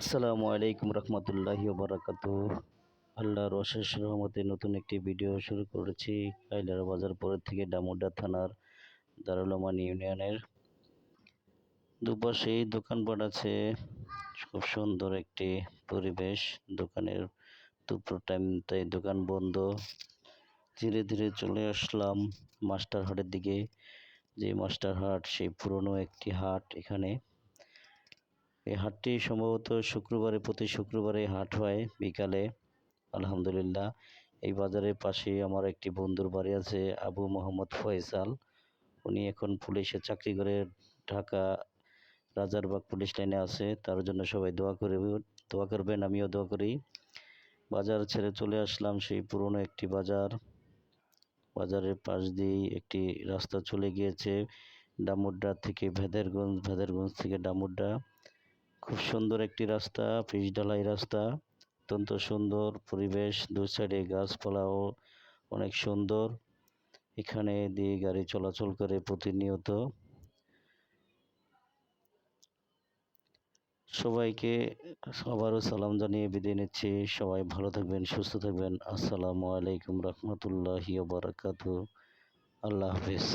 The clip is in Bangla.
আসসালামু আলাইকুম রহমতুল্লাহি বারাকাতুহ। আল্লাহর অশেষ রহমতে নতুন একটি ভিডিও শুরু করেছি কাইলার বাজার পরের থেকে ডামুড্যা থানার দারুল আমান ইউনিয়নের। দুপাশেই দোকানপাট আছে, খুব সুন্দর একটি পরিবেশ। দোকানের দুপুর টাইম তাই দোকান বন্ধ। ধীরে ধীরে চলে আসলাম মাস্টার হাটের দিকে। যে মাস্টার হাট সেই পুরনো একটি হাট। এখানে এই হাটটি সম্ভবত প্রতি শুক্রবারে হাট হয় বিকালে। আলহামদুলিল্লাহ, এই বাজারের পাশেই আমার একটি বন্ধুর বাড়ি আছে, আবু মোহাম্মদ ফয়সাল। উনি এখন পুলিশে চাকরি করে ঢাকা রাজারবাগ পুলিশ লাইনে আছে। তার জন্য সবাই দোয়া করবেন, আমিও দোয়া করি। বাজার ছেড়ে চলে আসলাম সেই পুরনো একটি বাজার। বাজারের পাশ দিয়েই একটি রাস্তা চলে গিয়েছে ডামুড্যা থেকে ভেদেরগঞ্জ, ভেদেরগঞ্জ থেকে ডামুড্যা। খুব সুন্দর একটি রাস্তা, পিচ ঢালাই রাস্তা, অত্যন্ত সুন্দর পরিবেশ। দু সাইডে গাছপালাও অনেক সুন্দর। এখানে দিয়ে গাড়ি চলাচল করে প্রতিনিয়ত। সবাইকে আবারও সালাম জানিয়ে বিদায় নিচ্ছি। সবাই ভালো থাকবেন, সুস্থ থাকবেন। আসসালামু আলাইকুম রহমতুল্লাহি ওয়া বারাকাতুহু। আল্লাহ হাফিজ।